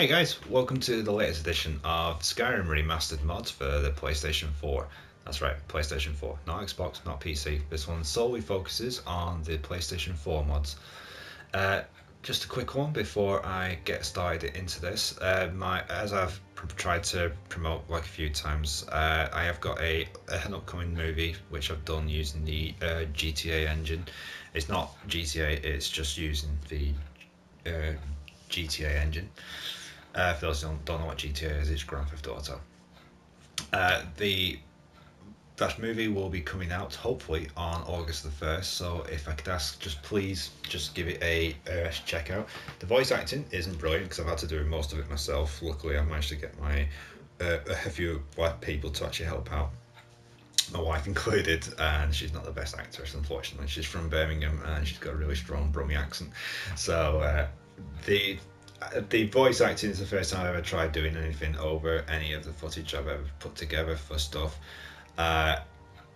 Hey guys, welcome to the latest edition of Skyrim Remastered mods for the PlayStation 4. That's right, PlayStation 4, not Xbox, not PC. This one solely focuses on the PlayStation 4 mods. Uh, just a quick one before I get started into this. As I've tried to promote like a few times, I have got an upcoming movie which I've done using the GTA engine. It's not GTA, it's just using the GTA engine. For those who don't know what GTA is, it's Grand Theft Auto. The that movie will be coming out hopefully on August the 1st. So if I could ask, just please just give it a check out. The voice acting isn't brilliant because I've had to do most of it myself. Luckily, I managed to get a few white people to actually help out, my wife included, and she's not the best actress, unfortunately. She's from Birmingham and she's got a really strong Brummie accent. So the voice acting is the first time I've ever tried doing anything over any of the footage I've ever put together for stuff.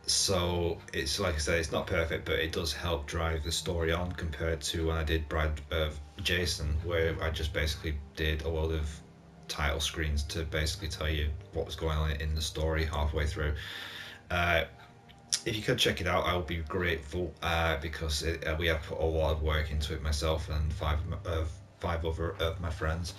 So it's like I said, it's not perfect, but it does help drive the story on compared to when I did Bride of Jason, where I just basically did a load of title screens to basically tell you what was going on in the story halfway through. If you could check it out, I would be grateful because we have put a lot of work into it, myself and five other of my friends.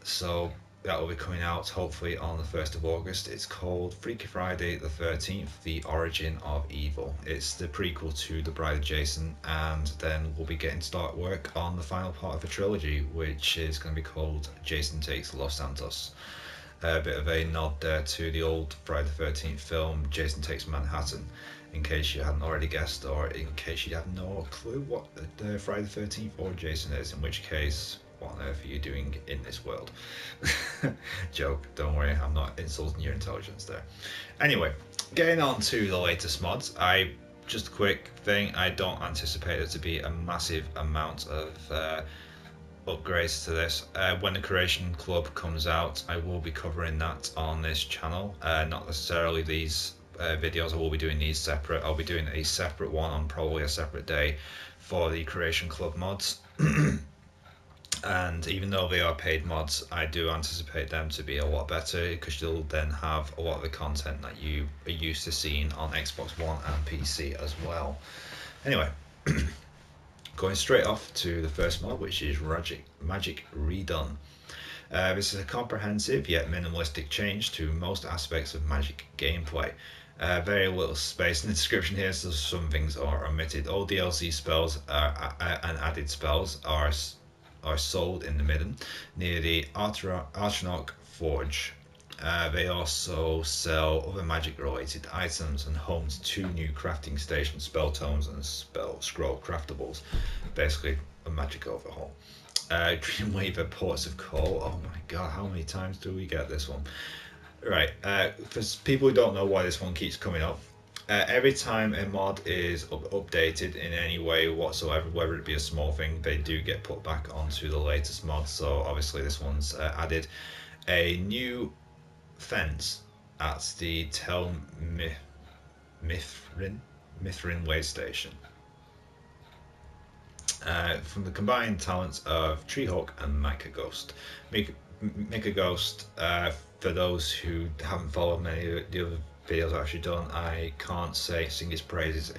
So that will be coming out hopefully on the 1st of August. It's called Freaky Friday the 13th, The Origin of Evil. It's the prequel to The Bride of Jason, and then we'll be getting start work on the final part of the trilogy, which is going to be called Jason Takes Los Santos. A bit of a nod there to the old Friday the 13th film, Jason Takes Manhattan, in case you hadn't already guessed, or in case you have no clue what the Friday the 13th or Jason is, in which case, what on earth are you doing in this world? Joke, don't worry, I'm not insulting your intelligence there. Anyway, getting on to the latest mods, just a quick thing, I don't anticipate there to be a massive amount of upgrades to this. When the Creation Club comes out, I will be covering that on this channel, not necessarily these videos. I will be doing these separate. I'll be doing a separate one on probably a separate day for the Creation Club mods. And even though they are paid mods, I do anticipate them to be a lot better because you'll then have a lot of the content that you are used to seeing on Xbox One and PC as well. Anyway, going straight off to the first mod, which is Magic Redone. This is a comprehensive yet minimalistic change to most aspects of Magic gameplay. Very little space in the description here, so some things are omitted. All DLC spells and added spells are sold in the Midden near the Archnok Forge. They also sell other magic related items and home to 2 new crafting stations, spell tomes and spell scroll craftables. Basically a magic overhaul. Dreamweaver Ports of Call. Oh my god, how many times do we get this one? Right, for people who don't know why this one keeps coming up, every time a mod is updated in any way whatsoever, whether it be a small thing, they do get put back onto the latest mod. So obviously this one's added a new fence at the Mithrin Way Station. From the combined talents of Treehawk and Micah Ghost. Micah Ghost, for those who haven't followed many of the other videos I've actually done, I can't sing his praises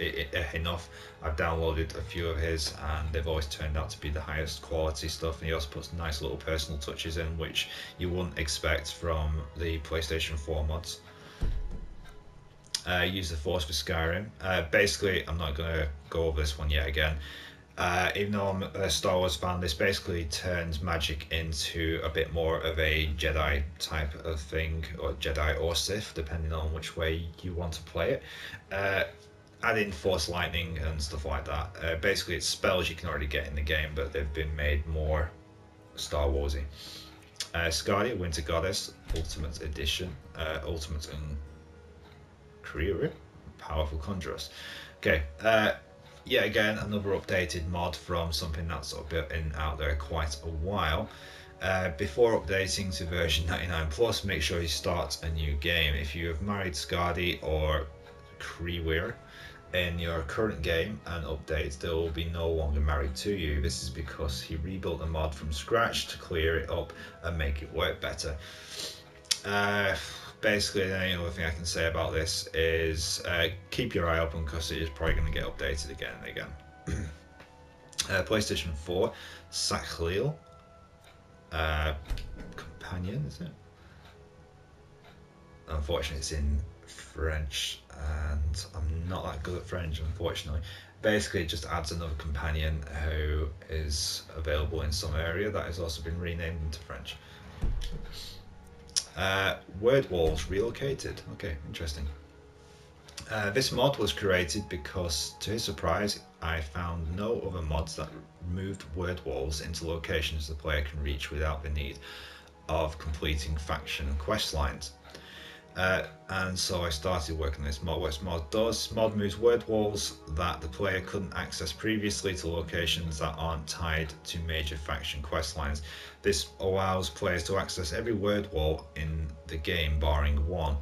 enough. I've downloaded a few of his and they've always turned out to be the highest quality stuff, and he also puts nice little personal touches in which you wouldn't expect from the PlayStation 4 mods. Use the Force for Skyrim. Basically, I'm not going to go over this one yet again. Even though I'm a Star Wars fan, this basically turns magic into a bit more of a Jedi type of thing, or Jedi or Sith, depending on which way you want to play it. Add in Force Lightning and stuff like that. Basically, it's spells you can already get in the game, but they've been made more Star Warsy. Scardia, Winter Goddess, Ultimate Edition, Ultimate and Career, Powerful Conjurers. Okay. Yeah, again, another updated mod from something that's been out there quite a while. Before updating to version 99 plus, make sure you start a new game. If you have married Skadi or Kriwir, In your current game and updates, they will be no longer married to you. This is because he rebuilt the mod from scratch to clear it up and make it work better. Basically, the only other thing I can say about this is keep your eye open because it is probably going to get updated again and again. PlayStation 4, Sakhlil, companion, is it? Unfortunately, it's in French, and I'm not that good at French, unfortunately. Basically, it just adds another companion who is available in some area that has also been renamed into French. Word walls relocated. Okay, interesting. This mod was created because, to his surprise, I found no other mods that moved word walls into locations the player can reach without the need of completing faction quest lines. And so I started working on this mod. What this mod does, mod moves word walls that the player couldn't access previously to locations that aren't tied to major faction quest lines. This allows players to access every word wall in the game, barring one.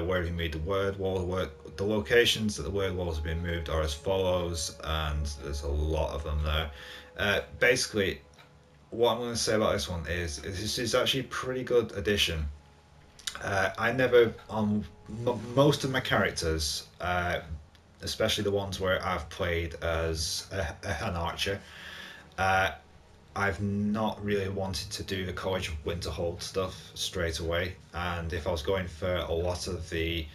Where he made the word wall, the locations that the word walls have been moved are as follows, and there's a lot of them there. Basically, what I'm going to say about this one is this is actually a pretty good addition. I never, on most of my characters, especially the ones where I've played as an archer, I've not really wanted to do the College of Winterhold stuff straight away. And if I was going for a lot of the,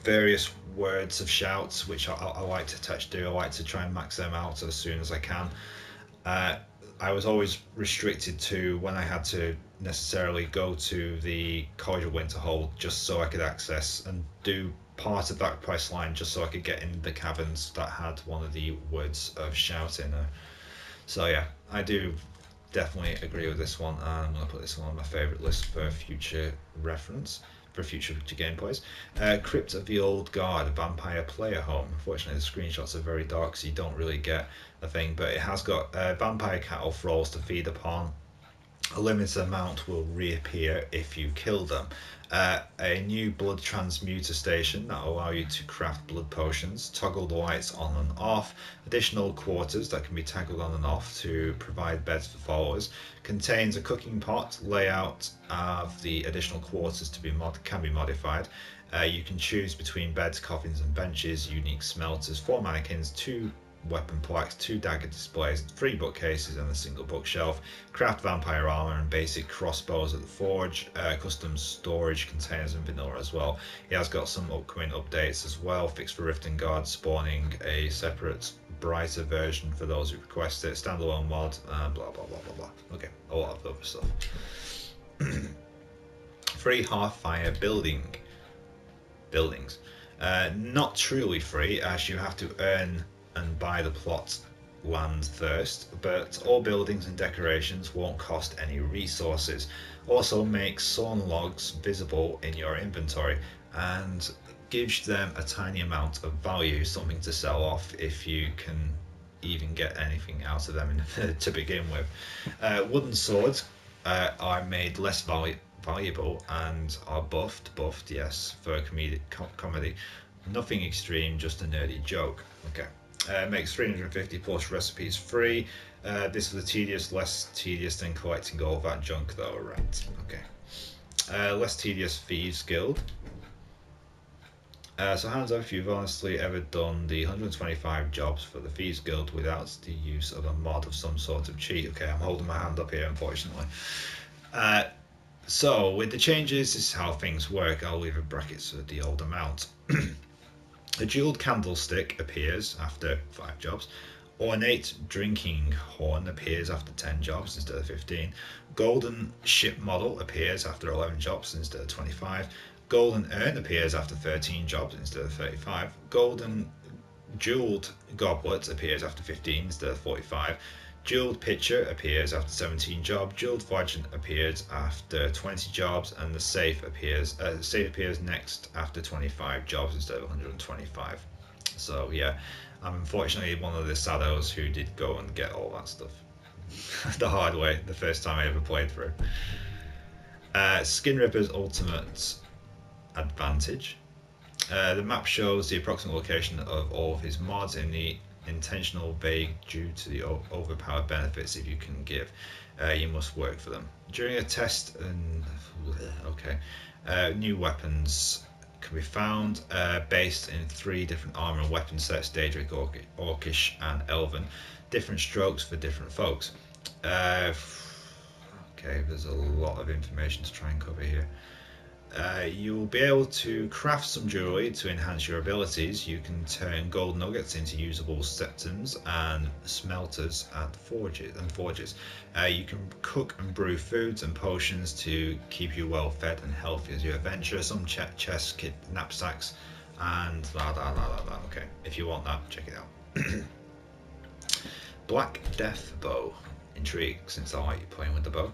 various words of shouts, which I like to do, I like to try and max them out as soon as I can. I was always restricted to when I had to necessarily go to the College of Winterhold just so I could access and do part of that quest line just so I could get in the caverns that had one of the words of shout in there. So yeah, I do definitely agree with this one, and I'm going to put this one on my favourite list for future reference, for future gameplays. Crypt of the Old Guard, Vampire Player Home. Unfortunately, the screenshots are very dark, so you don't really get a thing, but it has got vampire cattle thralls to feed upon. A limited amount will reappear if you kill them. A new blood transmuter station that will allow you to craft blood potions, toggle the lights on and off, additional quarters that can be toggled on and off to provide beds for followers, contains a cooking pot, layout of the additional quarters can be modified. You can choose between beds, coffins and benches, unique smelters, 4 mannequins, 2 weapon plaques, 2 dagger displays, 3 bookcases and a single bookshelf, craft vampire armor and basic crossbows at the forge, custom storage containers and vanilla as well. He has got some upcoming updates as well, fixed for Rift and Guard, spawning a separate brighter version for those who request it, standalone mod, blah blah blah blah blah. Okay, a lot of other stuff. Free Hearthfire buildings. Not truly free, as you have to earn and buy the plot land first, but all buildings and decorations won't cost any resources. Also makes sawn logs visible in your inventory and gives them a tiny amount of value, something to sell off if you can even get anything out of them to begin with. Wooden swords are made less valuable and are buffed, yes, for comedy. Nothing extreme, just a nerdy joke. Okay. Makes 350 plus recipes free. This was less tedious than collecting all that junk though, right? Okay. Less tedious Thieves Guild. So hands up if you've honestly ever done the 125 jobs for the Thieves Guild without the use of a mod of some sort of cheat. Okay, I'm holding my hand up here, unfortunately. So with the changes, this is how things work. I'll leave a brackets for the old amount. A jeweled candlestick appears after 5 jobs. Ornate drinking horn appears after 10 jobs instead of 15. Golden ship model appears after 11 jobs instead of 25. Golden urn appears after 13 jobs instead of 35. Golden jeweled goblet appears after 15 instead of 45. Jeweled pitcher appears after 17 jobs. Jeweled flagon appears after 20 jobs, and the safe appears next after 25 jobs instead of 125. So yeah, I'm unfortunately one of the saddos who did go and get all that stuff the hard way the first time I ever played through. Skin Ripper's Ultimate advantage. The map shows the approximate location of all of his mods in the intentional vague due to the overpowered benefits if you can give. You must work for them. During a test, and new weapons can be found based in 3 different armor and weapon sets: Daedric, Orcish, and Elven. Different strokes for different folks. Okay, there's a lot of information to try and cover here. You'll be able to craft some jewelry to enhance your abilities. You can turn gold nuggets into usable septums and smelters at forges. You can cook and brew foods and potions to keep you well fed and healthy as you adventure. Some chests, knapsacks, and blah blah blah blah blah. Okay, if you want that, check it out. Black Death Bow. Intrigued, since I like playing with the bow.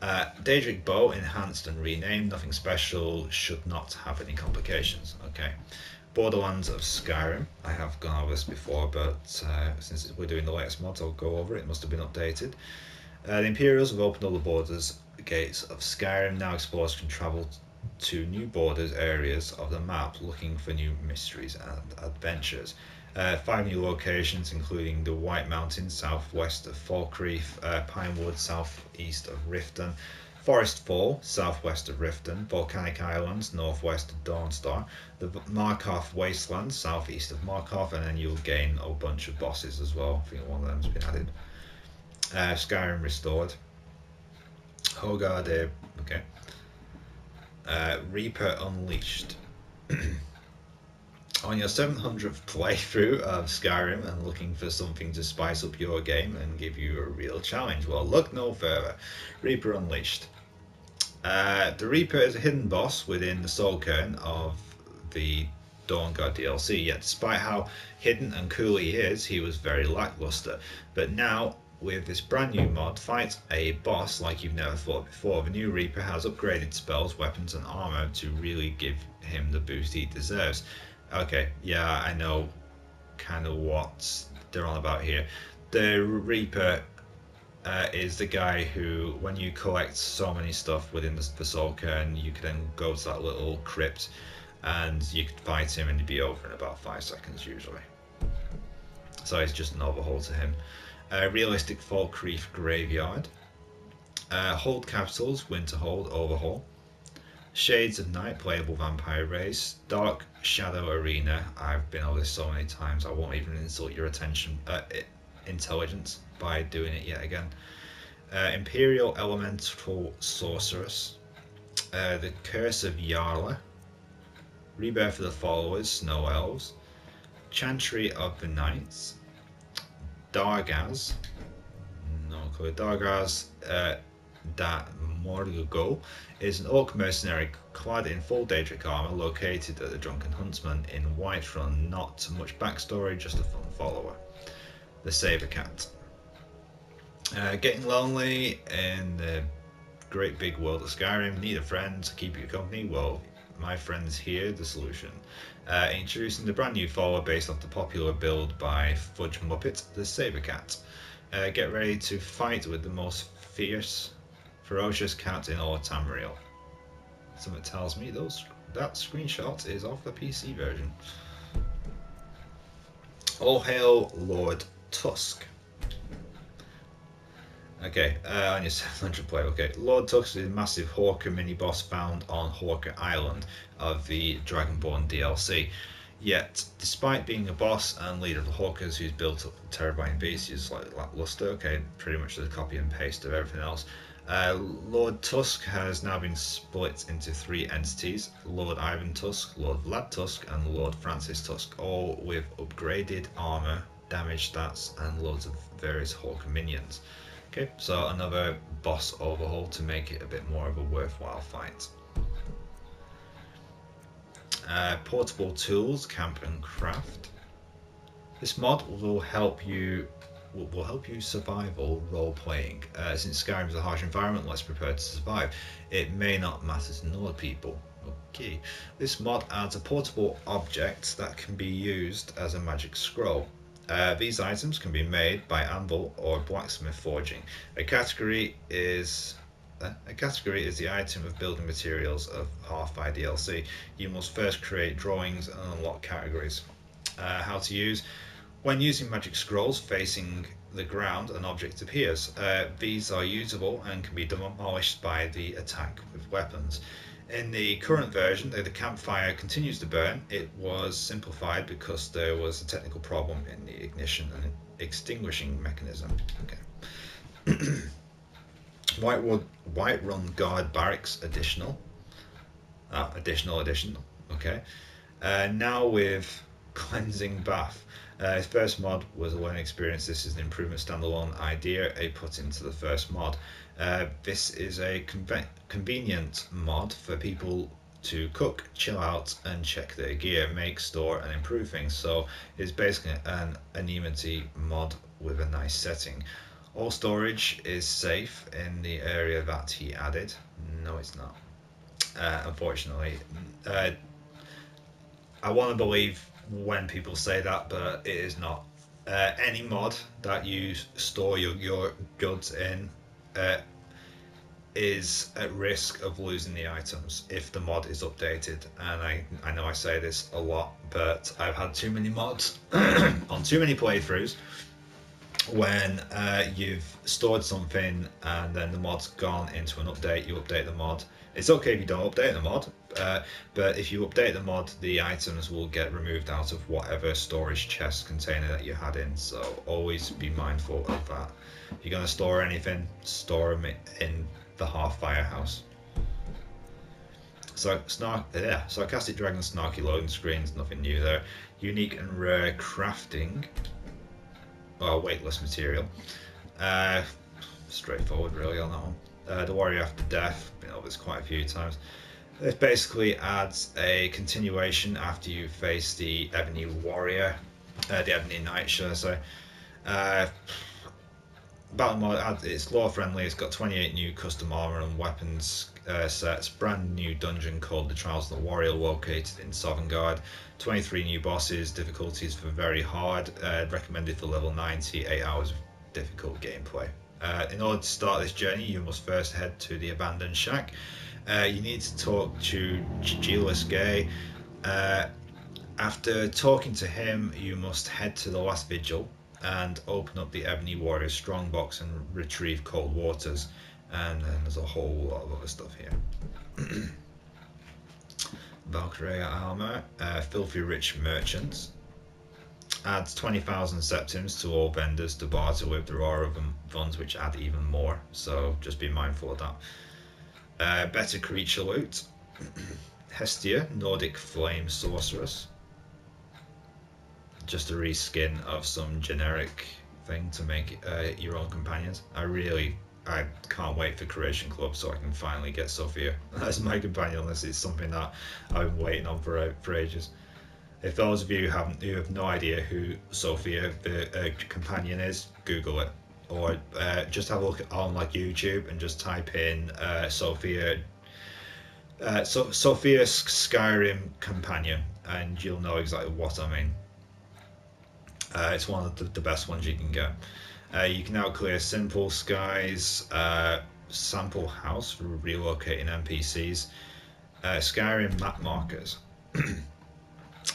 Daedric bow, enhanced and renamed. Nothing special, should not have any complications. Okay. Borderlands of Skyrim. I have gone over this before, but since we're doing the latest mods, I'll go over it. It must have been updated. The Imperials have opened all the borders, gates of Skyrim. Now explorers can travel to new borders areas of the map, looking for new mysteries and adventures. 5 new locations, including the White Mountains, southwest of Falkreath, Pinewood, southeast of Riften, Forest Fall, southwest of Riften, Volcanic Islands, northwest of Dawnstar, the Markarth Wasteland, southeast of Markarth, and then you'll gain a bunch of bosses as well. I think one of them's been added. Skyrim Restored. Hogard, okay. Reaper Unleashed. On your 700th playthrough of Skyrim and looking for something to spice up your game and give you a real challenge? Well, look no further. Reaper Unleashed. The Reaper is a hidden boss within the Soul Cairn of the Dawnguard DLC, yet despite how hidden and cool he is, he was very lackluster. But now, with this brand new mod, fight a boss like you've never fought before. The new Reaper has upgraded spells, weapons and armor to really give him the boost he deserves. Okay, yeah, I know kind of what they're on about here. The Reaper is the guy who, when you collect so many stuff within the Soul Cairn, you can then go to that little crypt and you could fight him and he'd be over in about 5 seconds usually. So it's just an overhaul to him. Realistic Falkreath Graveyard. Hold Capitals, Winterhold, overhaul. Shades of Night, playable vampire race. Dark Shadow Arena. I've been over this so many times, I won't even insult your intelligence by doing it yet again. Imperial Elemental Sorceress. The Curse of Yarla. Rebirth of the Followers, Snow Elves. Chantry of the Knights. Dargaz. No clue. Dargaz da Morlugo is an orc mercenary clad in full Daedric armor, located at the Drunken Huntsman in Whiterun. Not much backstory, just a fun follower. The Saber Cat. Getting lonely in the great big world of Skyrim, need a friend to keep you company? Well, my friend's here, the solution. Introducing the brand new follower based off the popular build by Fudge Muppet, the Saber Cat. Get ready to fight with the most ferocious cat in all of Tamriel. Something tells me that screenshot is of the PC version. All hail Lord Tusk. Okay, on your 700 play, okay. Lord Tusk is a massive Hawker mini-boss found on Hawker Island of the Dragonborn DLC. Yet, despite being a boss and leader of the Hawkers who's built up terrifying beasts, he's like lackluster, okay, pretty much the copy and paste of everything else. Lord Tusk has now been split into 3 entities: Lord Ivan Tusk, Lord Vlad Tusk, and Lord Francis Tusk, all with upgraded armor, damage stats, and loads of various Hawker minions. Okay, so another boss overhaul to make it a bit more of a worthwhile fight. Portable tools, camp and craft. This mod will help you survival role playing. Since Skyrim is a harsh environment, let's prepare to survive. It may not matter to Nord people. Okay, this mod adds a portable object that can be used as a magic scroll. These items can be made by anvil or blacksmith forging. A category is then. A category is the item of building materials of Half-Fire DLC. You must first create drawings and unlock categories. How to use. When using magic scrolls facing the ground, an object appears. These are usable and can be demolished by the attack with weapons. In the current version, though the campfire continues to burn, it was simplified because there was a technical problem in the ignition and extinguishing mechanism. Okay. Whiterun Guard Barracks additional. Additional. Okay. Now with Cleansing Bath. His first mod was a learning experience. This is an improvement standalone idea a put into the first mod. This is a convenient mod for people to cook, chill out, and check their gear, make, store, and improve things. So it's basically an anonymity mod with a nice setting. All storage is safe in the area that he added. No, it's not. Unfortunately. I want to believe when people say that, but it is not. Any mod that you store your goods in is at risk of losing the items if the mod is updated. And I know I say this a lot, but I've had too many mods on too many playthroughs when you've stored something and then the mod's gone into an update. You update the mod. It's okay if you don't update the mod, but if you update the mod, the items will get removed out of whatever storage chest container that you had in. So always be mindful of that. If you're going to store anything, store them in the Half-Fire house. So Sarcastic Dragon snarky loading screens, nothing new there. Unique and rare crafting. Well, weightless material. Straightforward really on that one. The Warrior After Death, been over this quite a few times. It basically adds a continuation after you face the Ebony Warrior, the Ebony Knight, should I say. Battle mod, it's lore friendly. It's got 28 new custom armor and weapons sets, brand new dungeon called the Trials of the Warrior located in Sovngarde, 23 new bosses, difficulties for very hard, recommended for level 90, 8 hours of difficult gameplay. In order to start this journey, you must first head to the abandoned shack. You need to talk to Julius Gay. After talking to him, you must head to the last vigil and open up the Ebony Warrior strongbox and retrieve cold waters. And then there's a whole lot of other stuff here. Valkyria armor, filthy rich merchants. Adds 20,000 septims to all vendors to barter with. There are other ones which add even more, so just be mindful of that. Better creature loot. Hestia, Nordic flame sorceress. Just a reskin of some generic thing to make your own companions. I can't wait for Creation Club so I can finally get Sophia as my companion. This is something that I've been waiting on for ages. If those of you who have no idea who Sophia the companion is, Google it, or just have a look on like YouTube and just type in Sophia Skyrim companion, and you'll know exactly what I mean. It's one of the best ones you can get. You can now clear simple skies, sample house for relocating NPCs, Skyrim map markers.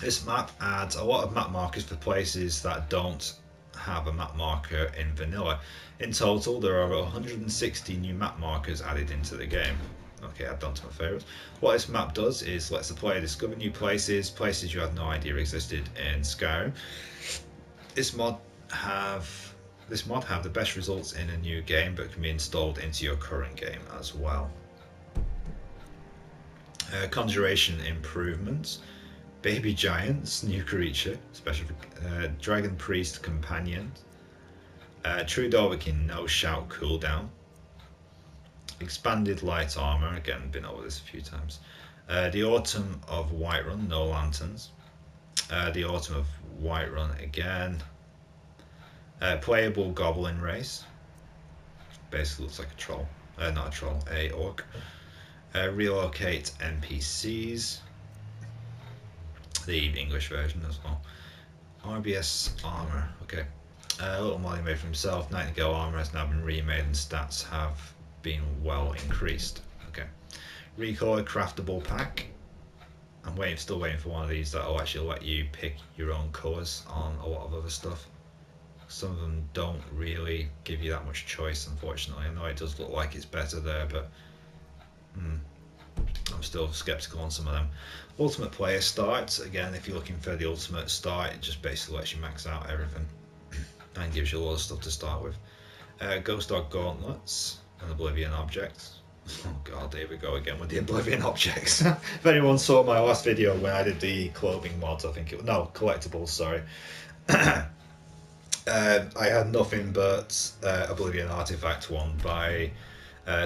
This map adds a lot of map markers for places that don't have a map marker in vanilla. In total, there are 160 new map markers added into the game. Okay, add on to my favourites. What this map does is lets the player discover new places you had no idea existed in Skyrim. This mod have the best results in a new game, but can be installed into your current game as well. Conjuration improvements. Baby giants, new creature, special dragon priest companion. True Dovahkiin, no shout cooldown. Expanded light armor, again been over this a few times. The Autumn of Whiterun, no lanterns. The Autumn of Whiterun again. Playable goblin race. Basically looks like a troll. Not a troll, a orc. Relocate NPCs. The English version as well. RBS armor, okay. A little mod he made for himself. Nightingale armor has now been remade and stats have been well increased. Okay, recolor craftable pack. I'm still waiting for one of these that will actually let you pick your own colours on a lot of other stuff. Some of them don't really give you that much choice, unfortunately. I know it does look like it's better there, but I'm still skeptical on some of them. Ultimate player start, again, if you're looking for the ultimate start, it just basically lets you max out everything and gives you a lot of stuff to start with. Ghost Dog Gauntlets and Oblivion Objects. Oh god, here we go again with the Oblivion Objects. If anyone saw my last video when I did the clothing mods, I think it was, no, collectibles, sorry. I had nothing but Oblivion Artifact one by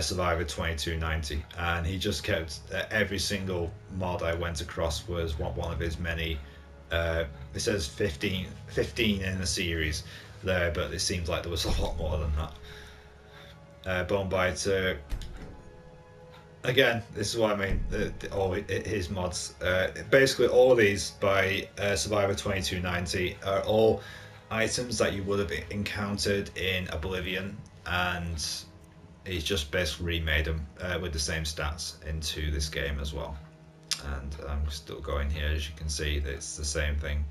Survivor 2290, and he just kept every single mod I went across was one of his many. It says 15 in the series there, but it seems like there was a lot more than that. Bonebiter. Again, this is what I mean. All his mods, basically all of these by Survivor 2290 are all items that you would have encountered in Oblivion, and he's just basically remade them with the same stats into this game as well. And I'm still going here, as you can see, that it's the same thing.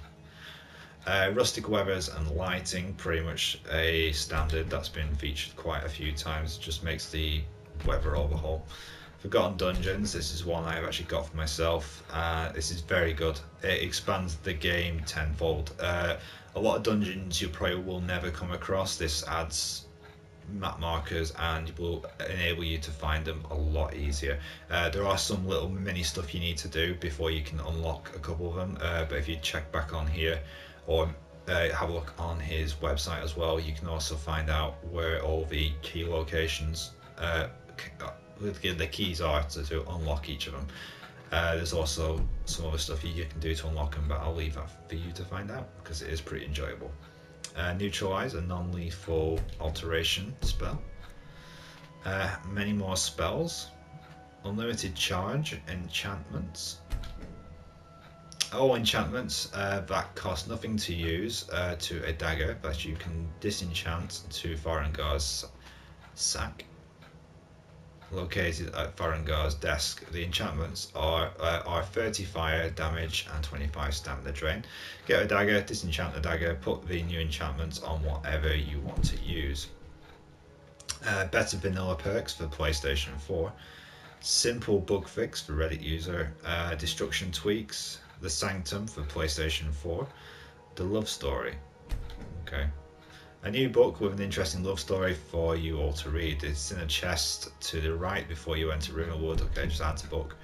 Rustic weathers and lighting, pretty much a standard that's been featured quite a few times. Just makes the weather overhaul. Forgotten Dungeons, this is one I've actually got for myself. This is very good. It expands the game tenfold. A lot of dungeons you probably will never come across. This adds map markers and will enable you to find them a lot easier. There are some little mini stuff you need to do before you can unlock a couple of them, but if you check back on here or have a look on his website as well, you can also find out where all the key locations the keys are to unlock each of them. There's also some other stuff you can do to unlock them, but I'll leave that for you to find out because it is pretty enjoyable. Neutralize, a non-lethal alteration spell. Many more spells. Unlimited charge enchantments. All enchantments that cost nothing to use to a dagger that you can disenchant to Farengar's sack. Located at Farengar's desk, the enchantments are 30 fire damage and 25 stamina drain. Get a dagger, disenchant the dagger, put the new enchantments on whatever you want to use. Better vanilla perks for PlayStation 4. Simple bug fix for Reddit user. Destruction tweaks. The Sanctum for PlayStation 4. The Love Story. Okay. A new book with an interesting love story for you all to read. It's in a chest to the right before you enter Ruinwood. Okay, just add to book.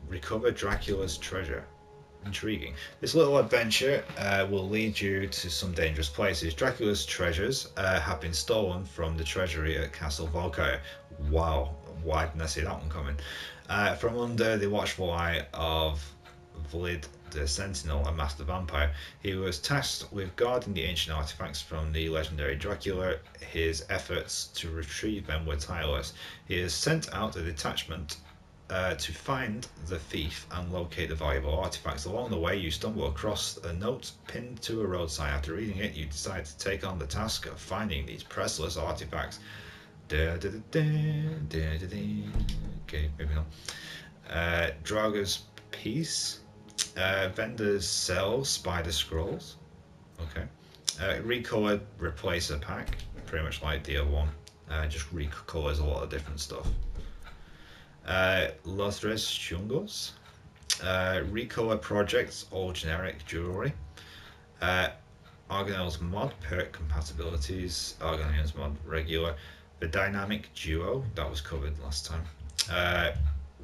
Recover Dracula's treasure. Intriguing. This little adventure will lead you to some dangerous places. Dracula's treasures have been stolen from the treasury at Castle Valkyrie. Wow, why didn't I see that one coming? From under the watchful eye of Vlad the Sentinel, a master vampire. He was tasked with guarding the ancient artifacts from the legendary Dracula. His efforts to retrieve them were tireless. He has sent out a detachment to find the thief and locate the valuable artifacts. Along the way, you stumble across a note pinned to a roadside. After reading it, you decide to take on the task of finding these priceless artifacts. Okay, moving on. Draga's Peace. Vendors sell spider scrolls. Okay. Recolored replacer pack, pretty much like the other one. Just recolors a lot of different stuff. Lothres Chungos. Recolor projects, all generic jewelry. Argonel's mod, perk compatibilities. Argonel's mod, regular. The dynamic duo, that was covered last time.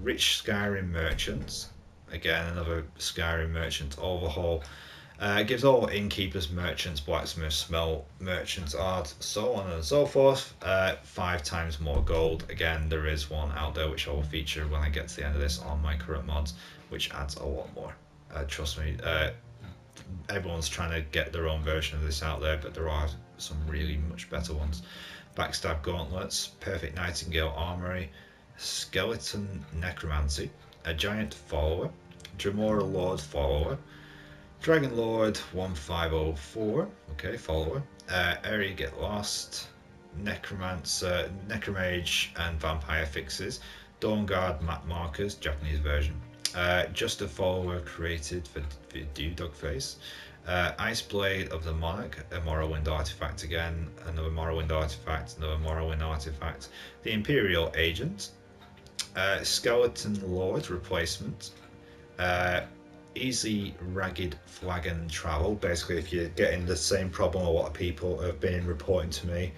Rich Skyrim merchants. Again, another Skyrim merchant overhaul. Gives all innkeepers, merchants, blacksmiths, smelt merchants, art, so on and so forth 5 times more gold. Again, there is one out there which I will feature when I get to the end of this on my current mods, which adds a lot more. Trust me, everyone's trying to get their own version of this out there, but there are some really much better ones. Backstab gauntlets, perfect nightingale armory, skeleton necromancy, a giant follower, Dremora Lord follower, Dragon Lord 1504, okay, follower, Area Get Lost, necromancer, necromage, and vampire fixes. Dawnguard map markers, Japanese version. Just a follower created for Dogface. Ice Blade of the Monarch, a Morrowind artifact again, another Morrowind artifact, another Morrowind artifact. The Imperial Agent, Skeleton Lord replacement, easy ragged flagon travel. Basically, if you're getting the same problem a lot of people have been reporting to me,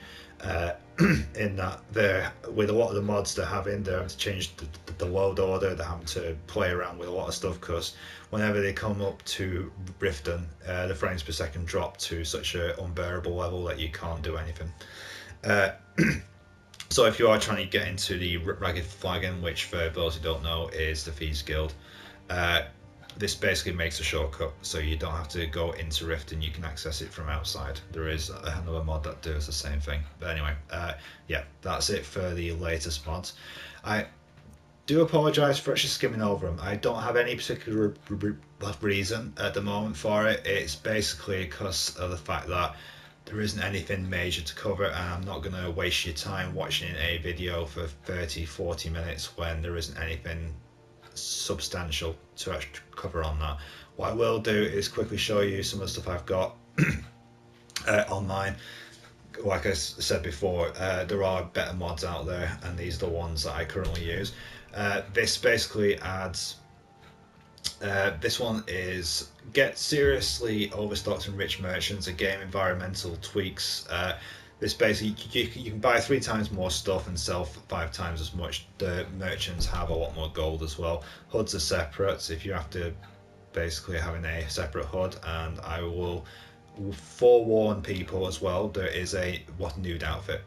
in that they're with a lot of the mods they're having to change the load order. They're having to play around with a lot of stuff because whenever they come up to Riften, the frames per second drop to such an unbearable level that you can't do anything. So if you are trying to get into the Ragged Flagon, which for those who don't know is the Thieves Guild, this basically makes a shortcut, so you don't have to go into Rift and you can access it from outside. There is another mod that does the same thing. But anyway, yeah, that's it for the latest mods. I do apologise for actually skimming over them. I don't have any particular reason at the moment for it. It's basically because of the fact that there isn't anything major to cover, and I'm not going to waste your time watching a video for 30-40 minutes when there isn't anything substantial to actually cover on that. What I will do is quickly show you some of the stuff I've got online. Like I said before, there are better mods out there, and these are the ones that I currently use. This basically adds this one is get seriously overstocked and rich merchants, a game environmental tweaks. This basically, you can buy 3 times more stuff and sell 5 times as much. The merchants have a lot more gold as well. HUDs are separate, so if you have to basically having a separate HUD, and I will forewarn people as well, there is a what nude outfit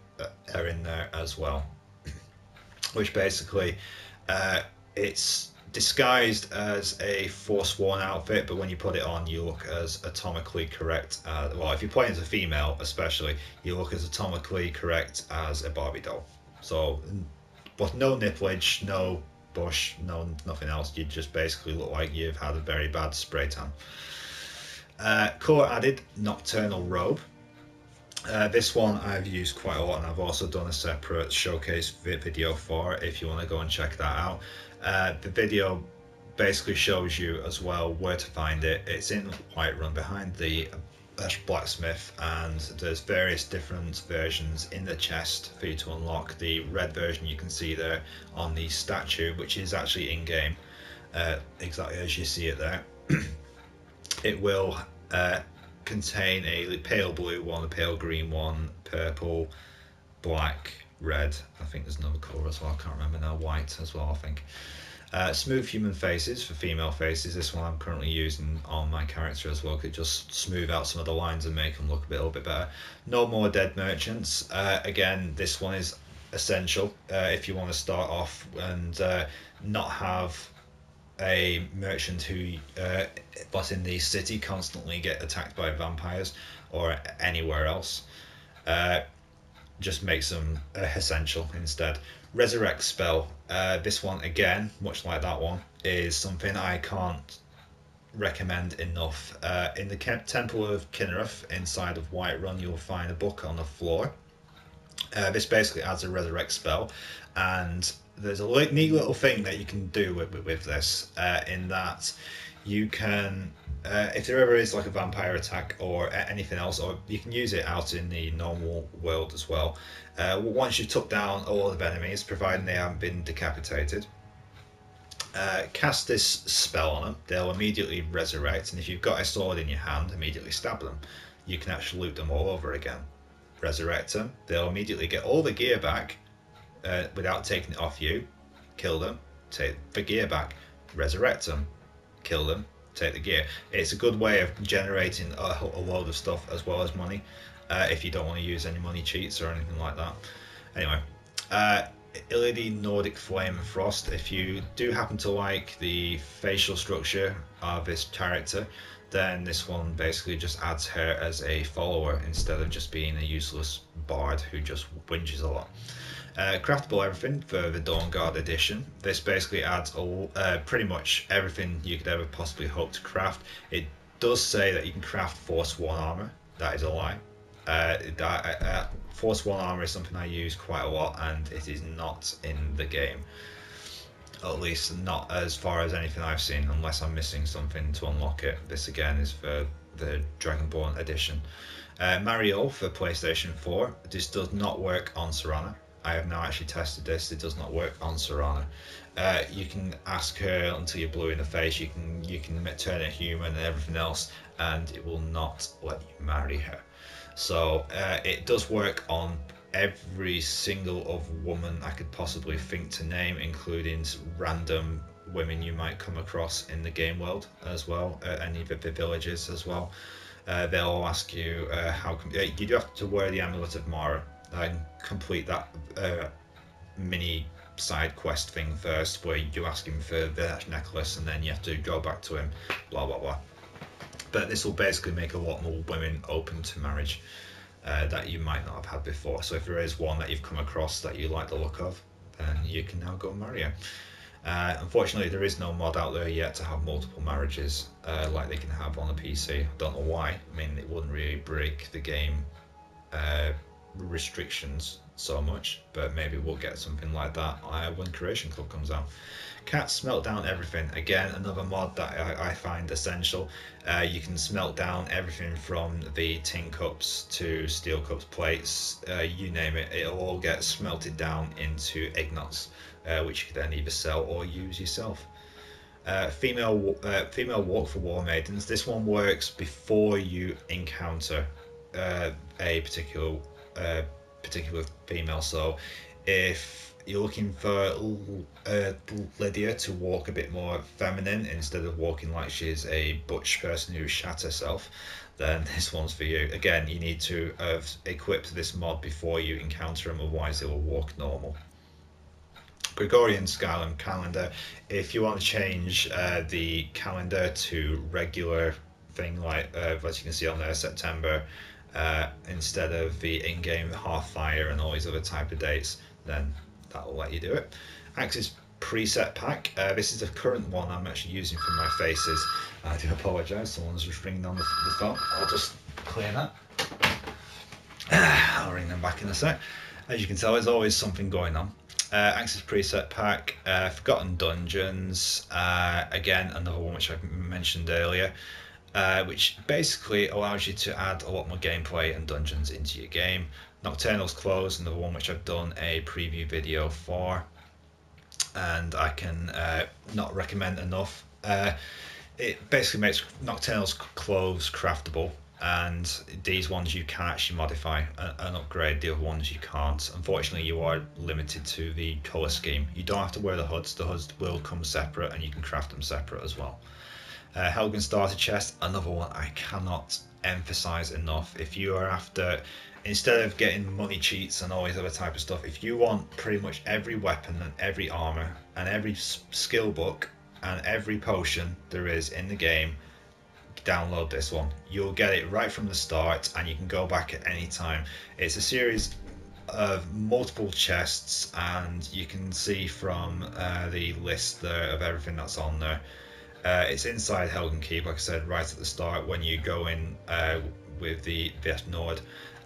are in there as well, which basically it's disguised as a Forsworn outfit, but when you put it on you look as atomically correct, well, if you're playing as a female especially, you look as atomically correct as a Barbie doll. So but no nipplage, no bush, nothing else. You just basically look like you've had a very bad spray tan. Core added Nocturnal Robe. This one I've used quite a lot, and I've also done a separate showcase video for it if you want to go and check that out. The video basically shows you as well where to find it. It's in Whiterun behind the blacksmith, and there's various different versions in the chest for you to unlock. The red version you can see there on the statue, which is actually in game, exactly as you see it there. It will contain a pale blue one, a pale green one, purple, black, red. I think there's another colour as well, I can't remember now, white as well I think. Smooth human faces for female faces. This one I'm currently using on my character as well, because it just smooth out some of the lines and make them look a little bit better. No more dead merchants. Again, this one is essential if you want to start off and not have a merchant who was in the city constantly get attacked by vampires or anywhere else. Just makes them essential instead. Resurrect spell. This one again, much like that one, is something I can't recommend enough. In the Temple of Kinnereth inside of Whiterun, you'll find a book on the floor. This basically adds a resurrect spell, and there's a neat little thing that you can do with this, in that you can, if there ever is like a vampire attack or anything else, or you can use it out in the normal world as well. Once you've took down all of the enemies, providing they haven't been decapitated, cast this spell on them. They'll immediately resurrect, and if you've got a sword in your hand, immediately stab them. You can actually loot them all over again. Resurrect them. They'll immediately get all the gear back without taking it off you. Kill them. Take the gear back. Resurrect them. Kill them. Take the gear. It's a good way of generating a load of stuff as well as money, if you don't want to use any money cheats or anything like that. Anyway, Illidy Nordic Flame and Frost. If you do happen to like the facial structure of this character, then this one basically just adds her as a follower instead of just being a useless bard who just whinges a lot. Craftable everything for the Dawnguard edition. This basically adds pretty much everything you could ever possibly hope to craft. It does say that you can craft Forsworn armor. That is a lie. Force 1 armor is something I use quite a lot, and it is not in the game. At least not as far as anything I've seen, unless I'm missing something to unlock it. This again is for the Dragonborn edition. Mario for PlayStation 4. This does not work on Serana. I have now actually tested this. It does not work on Serana. You can ask her until you're blue in the face. You can turn her human and everything else, and it will not let you marry her. So it does work on every single of woman I could possibly think to name, including random women you might come across in the game world as well, any of the villages as well. They'll ask you how come you do have to wear the Amulet of Mara and complete that mini side quest thing first, where you ask him for the necklace and then you have to go back to him, blah blah blah. But this will basically make a lot more women open to marriage that you might not have had before. So if there is one that you've come across that you like the look of, then you can now go marry her. Unfortunately, there is no mod out there yet to have multiple marriages like they can have on a PC. I don't know why. I mean, it wouldn't really break the game restrictions so much, but maybe we'll get something like that when Creation Club comes out. Cats smelt down everything. Again, another mod that I find essential. You can smelt down everything from the tin cups to steel cups, plates, you name it. It'll all get smelted down into ignots, which you can then either sell or use yourself. Female walk for war maidens. This one works before you encounter a particular female. So if you're looking for Lydia to walk a bit more feminine instead of walking like she's a butch person who shat herself, then this one's for you. Again, you need to have equipped this mod before you encounter them, otherwise it will walk normal. Gregorian Skyrim calendar. If you want to change the calendar to regular thing, like as you can see on there, September, instead of the in-game Hearthfire and all these other type of dates, then that will let you do it. Axis preset pack. This is the current one I'm actually using for my faces. I do apologise, someone's just ringing on the phone. I'll just clear that. I'll ring them back in a sec. As you can tell, there's always something going on. Axis preset pack, Forgotten Dungeons, again another one which I mentioned earlier, which basically allows you to add a lot more gameplay and dungeons into your game. Nocturnal's Close, another one which I've done a preview video for, and I can not recommend enough. It basically makes Nocturnal's Clothes craftable, and these ones you can actually modify and upgrade, the other ones you can't. Unfortunately, you are limited to the colour scheme. You don't have to wear the hoods will come separate and you can craft them separate as well. Helgen Starter Chest, another one I cannot emphasize enough. If you are after, instead of getting money cheats and all these other type of stuff, if you want pretty much every weapon and every armor and every skill book and every potion there is in the game, download this one. You'll get it right from the start and you can go back at any time. It's a series of multiple chests, and you can see from the list there of everything that's on there. It's inside Helgen Keep, like I said, right at the start when you go in with the Nord,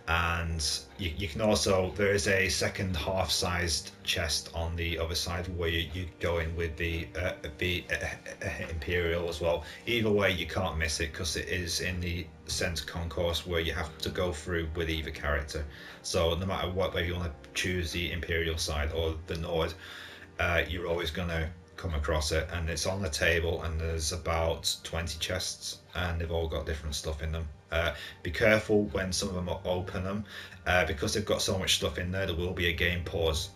and you can also, there is a second half-sized chest on the other side where you go in with the Imperial as well. Either way, you can't miss it because it is in the center concourse where you have to go through with either character. So no matter what way you want to choose, the Imperial side or the Nord, you're always going to come across it, and it's on the table, and there's about 20 chests and they've all got different stuff in them. Be careful when some of them open them, because they've got so much stuff in there, there will be a game pause.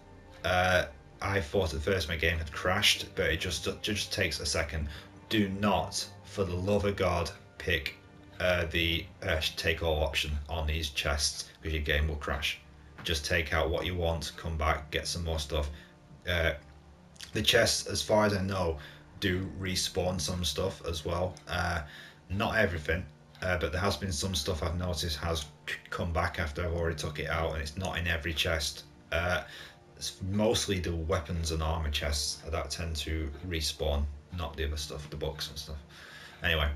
I thought at first my game had crashed, but it just takes a second. Do not, for the love of God, pick the take all option on these chests, because your game will crash. Just take out what you want, come back, get some more stuff. The chests, as far as I know, do respawn some stuff as well. Not everything, but there has been some stuff I've noticed has come back after I've already took it out, and it's not in every chest. It's mostly the weapons and armor chests that tend to respawn, not the other stuff, the books and stuff. Anyway,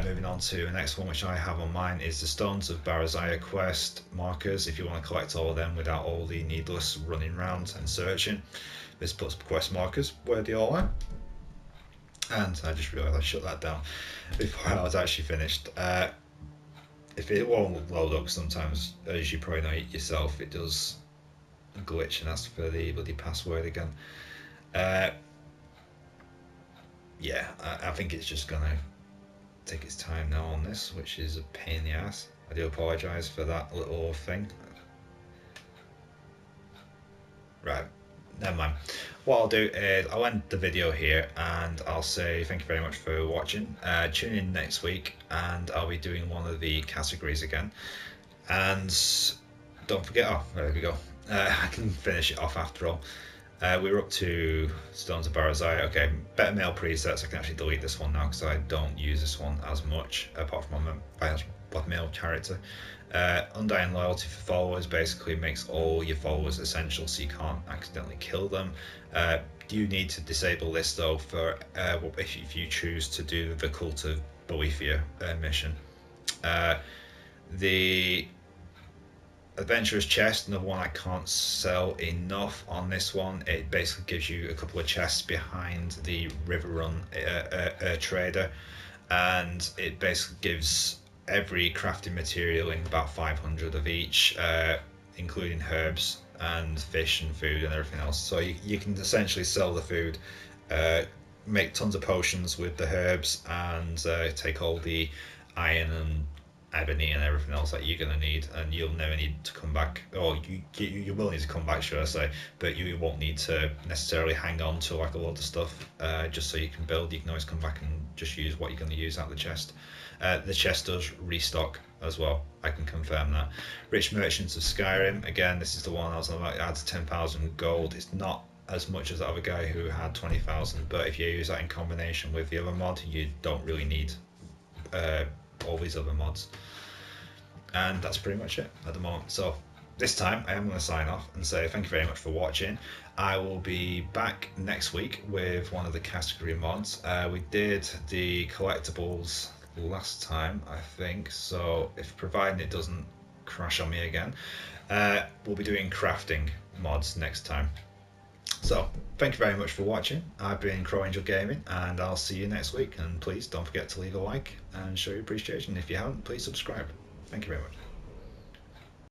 moving on to the next one, which I have on mine, is the Stones of Baraziah quest markers. If you want to collect all of them without all the needless running around and searching, this puts quest markers where they all are. And I just realised I shut that down before I was actually finished. If it won't load up sometimes, as you probably know yourself, it does glitch and ask for the bloody password again. Yeah, I think it's just gonna take its time now on this, which is a pain in the ass. I do apologise for that little thing. Right, never mind. What I'll do is I'll end the video here, and I'll say thank you very much for watching. Tune in next week and I'll be doing one of the categories again. And don't forget, oh, there we go. I can finish it off after all. We're up to Stones of Baraziah. Okay, better mail presets. I can actually delete this one now because I don't use this one as much, apart from my mail character. Undying Loyalty for followers basically makes all your followers essential, so you can't accidentally kill them. You need to disable this though for if you choose to do the Cult of Boethia mission. The Adventurer's Chest, another one I can't sell enough on this one. It basically gives you a couple of chests behind the River Run trader, and it basically gives every crafting material in about 500 of each, including herbs and fish and food and everything else. So you can essentially sell the food, make tons of potions with the herbs, and take all the iron and ebony and everything else that you're going to need, and you'll never need to come back, or you will need to come back, should I say, but you won't need to necessarily hang on to like a lot of stuff just so you can build. You can always come back and just use what you're going to use out of the chest. The chest does restock as well, I can confirm that. Rich Merchants of Skyrim, again, this is the one I was on about. It adds 10,000 gold. It's not as much as the other guy who had 20,000, but if you use that in combination with the other mod, you don't really need all these other mods. And that's pretty much it at the moment. So this time I am going to sign off and say thank you very much for watching. I will be back next week with one of the category mods. We did the collectibles last time, I think, so if providing it doesn't crash on me again, we'll be doing crafting mods next time. So thank you very much for watching. I've been Crowangel Gaming, and I'll see you next week. And please don't forget to leave a like and show your appreciation. If you haven't, please subscribe. Thank you very much.